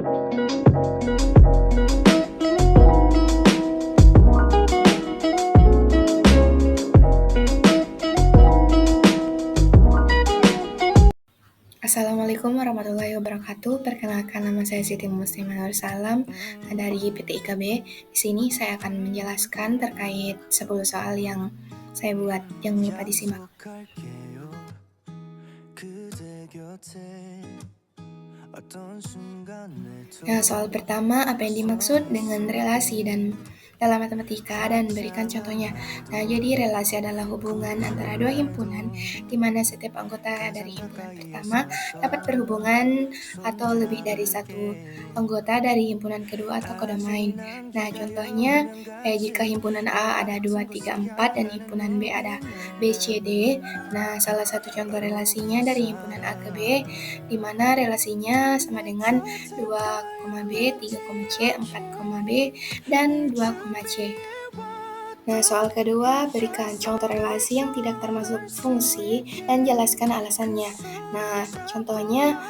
Assalamualaikum warahmatullahi wabarakatuh. Perkenalkan, nama saya Siti Muslimah Nur Salam dari PT IKB. Di sini saya akan menjelaskan terkait 10 soal yang saya buat. Jangan lupa disimak. Nah, soal pertama, apa yang dimaksud dengan relasi dan dalam matematika, dan berikan contohnya. Nah, jadi relasi adalah hubungan antara dua himpunan di mana setiap anggota dari himpunan pertama dapat berhubungan atau lebih dari satu anggota dari himpunan kedua atau kodamain. Nah, contohnya jika himpunan A ada 2, 3, 4 dan himpunan B ada B, C, D. Nah, salah satu contoh relasinya dari himpunan A ke B di mana relasinya sama dengan 2, B, 3, C, 4, B, dan 2, C. Nah, soal kedua, berikan contoh relasi yang tidak termasuk fungsi dan jelaskan alasannya. Nah, contohnya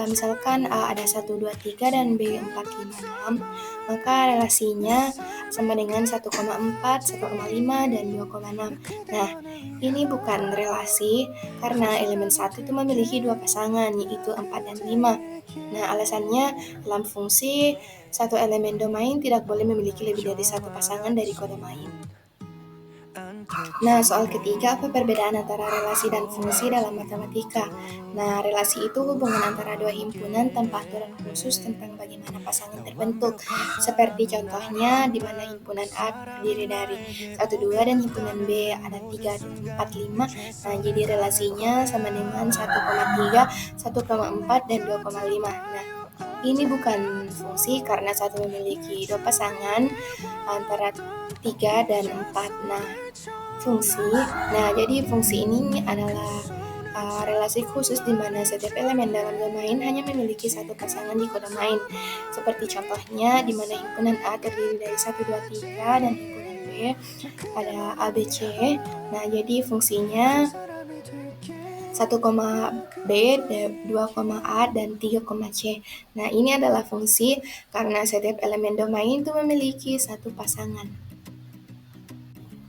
misalkan A ada 1, 2, 3 dan B 4, 5, 6, maka relasinya sama dengan 1,4, 1,5, dan 2,6. Nah, ini bukan relasi karena elemen 1 itu memiliki dua pasangan, yaitu 4 dan 5. Nah, alasannya dalam fungsi satu elemen domain tidak boleh memiliki lebih dari satu pasangan dari kodomain. Nah, soal ketiga, apa perbedaan antara relasi dan fungsi dalam matematika? Nah, relasi itu hubungan antara dua himpunan tanpa aturan khusus tentang bagaimana pasangan terbentuk. Seperti contohnya di mana himpunan A terdiri dari 1, 2 dan himpunan B ada 3, 4, 5. Nah, jadi relasinya sama dengan 1,3, 1,4, dan 2,5. Nah, ini bukan fungsi karena satu memiliki dua pasangan antara 3 dan 4. Nah, jadi fungsi ini adalah relasi khusus di mana setiap elemen dalam domain hanya memiliki satu pasangan di kodomain. Seperti contohnya di mana himpunan A terdiri dari 1, 2, 3 dan himpunan B ada A, B, C. Nah, jadi fungsinya 1, B, 2, A, dan 3, C. Nah, ini adalah fungsi karena setiap elemen domain itu memiliki satu pasangan.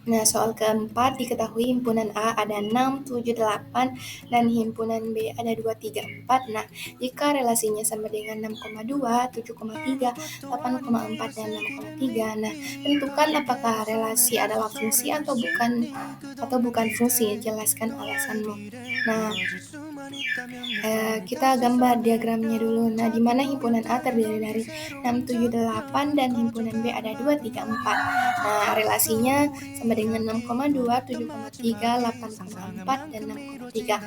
Nah, soal keempat, diketahui himpunan A ada 6, 7, 8, dan himpunan B ada 2, 3, 4. Nah, jika relasinya sama dengan 6,2, 7,3, 8,4, dan 6,3, nah, tentukan apakah relasi adalah fungsi atau bukan fungsi. Jelaskan alasanmu. Nah, kita gambar diagramnya dulu. Nah, di mana himpunan A terdiri dari 6, 7, 8 dan himpunan B ada 2, 3, 4. Nah, relasinya sama dengan 6,2, 7,3, 8,4, dan 6,3.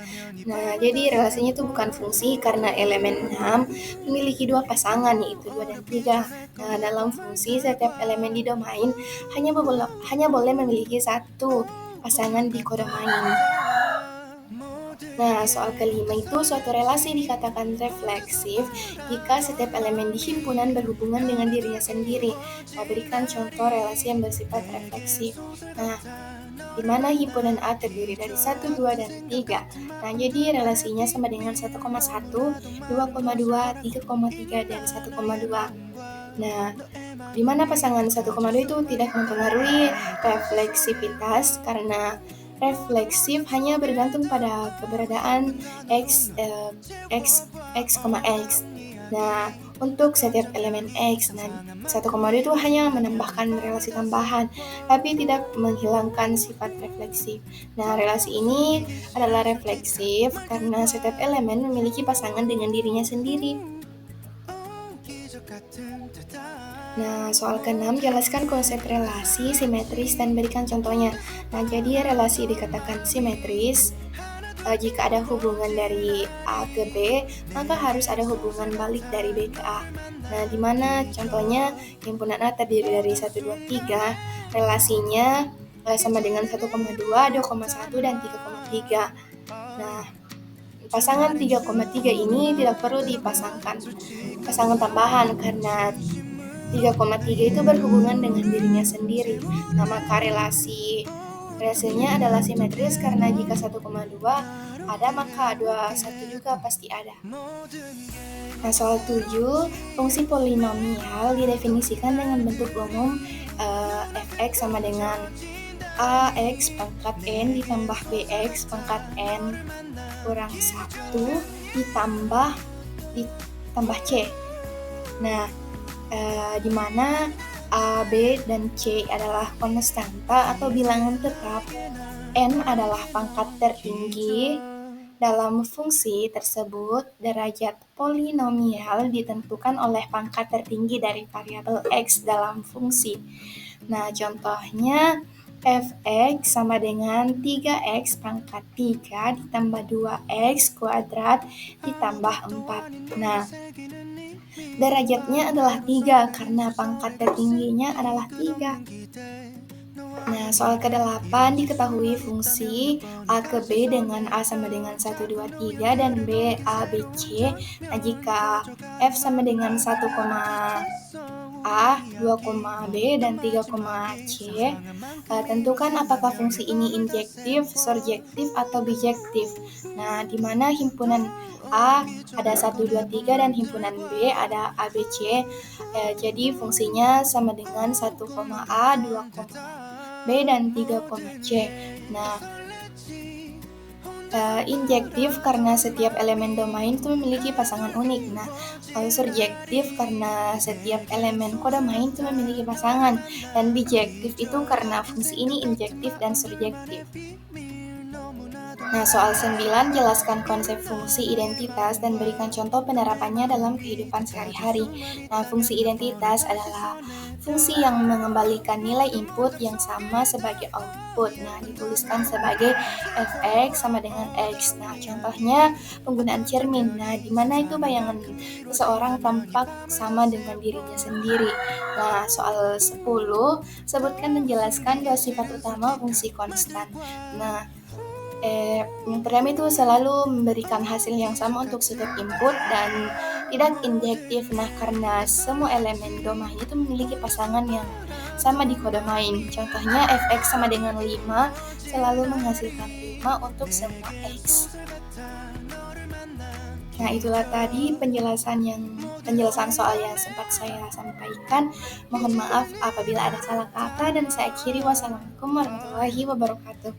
Nah, jadi relasinya itu bukan fungsi karena elemen 6 memiliki dua pasangan, yaitu 2 dan 3. Nah, dalam fungsi setiap elemen di domain hanya boleh memiliki satu pasangan di kodomain. Nah, soal kelima itu suatu relasi dikatakan refleksif jika setiap elemen di himpunan berhubungan dengan dirinya sendiri. Nah, berikan contoh relasi yang bersifat refleksif. Nah, di mana himpunan A terdiri dari 1, 2, dan 3. Nah, jadi relasinya sama dengan 1,1, 2,2, 3,3, dan 1,2. Nah, di mana pasangan 1,2 itu tidak mempengaruhi refleksivitas karena refleksif hanya bergantung pada keberadaan X. Nah, untuk setiap elemen X, 1,2 itu hanya menambahkan relasi tambahan, tapi tidak menghilangkan sifat refleksif. Nah, relasi ini adalah refleksif karena setiap elemen memiliki pasangan dengan dirinya sendiri. Nah, soal ke-6, jelaskan konsep relasi simetris dan berikan contohnya. Nah, jadi relasi dikatakan simetris jika ada hubungan dari A ke B, maka harus ada hubungan balik dari B ke A. Nah, di mana contohnya himpunan A terdiri dari 1, 2, 3, relasinya sama dengan 1,2, 2,1, dan 3,3. Nah, pasangan 3,3 ini tidak perlu dipasangkan pasangan tambahan karena 3,3 itu berhubungan dengan dirinya sendiri. Nah, maka relasinya adalah simetris karena jika 1,2 ada, maka 21 juga pasti ada. Nah, soal 7, fungsi polinomial didefinisikan dengan bentuk umum fx sama dengan ax pangkat n ditambah bx pangkat n kurang 1 ditambah c. Nah, di mana A, B, dan C adalah konstanta atau bilangan tetap, N adalah pangkat tertinggi. Dalam fungsi tersebut, derajat polinomial ditentukan oleh pangkat tertinggi dari variabel X dalam fungsi. Nah, contohnya fx sama dengan 3x pangkat 3 ditambah 2x kuadrat ditambah 4. Nah, derajatnya adalah 3 karena pangkat tertingginya adalah 3. Nah, soal ke-8 diketahui fungsi A ke B dengan A sama dengan 1, 2, 3 dan B, A, B, C. Nah, jika F sama dengan 1, A, 2, B, dan 3, C, tentukan apakah fungsi ini injektif, surjektif, atau bijektif. Nah, di mana himpunan A ada 1, 2, 3 dan himpunan B ada A, B, C. Jadi fungsinya sama dengan 1, A, 2, B, dan 3, C. Nah, injektif karena setiap elemen domain itu memiliki pasangan unik. Nah, kalau surjektif karena setiap elemen kodomain itu memiliki pasangan. Dan bijektif itu karena fungsi ini injektif dan surjektif. Nah, soal 9, jelaskan konsep fungsi identitas dan berikan contoh penerapannya dalam kehidupan sehari-hari. Nah, fungsi identitas adalah fungsi yang mengembalikan nilai input yang sama sebagai output. Nah, dituliskan sebagai fx sama dengan x. Nah, contohnya penggunaan cermin. Nah, di mana itu bayangan seseorang tampak sama dengan dirinya sendiri. Nah, soal 10, sebutkan dan jelaskan dua sifat utama fungsi konstan. Nah, yang pertama itu selalu memberikan hasil yang sama untuk setiap input dan tidak injektif. Nah, karena semua elemen domain itu memiliki pasangan yang sama di kodomain. Contohnya fx sama dengan 5 selalu menghasilkan 5 untuk semua x. Nah, itulah tadi penjelasan soal yang sempat saya sampaikan. Mohon maaf apabila ada salah kata dan saya akhiri. Wassalamualaikum warahmatullahi wabarakatuh.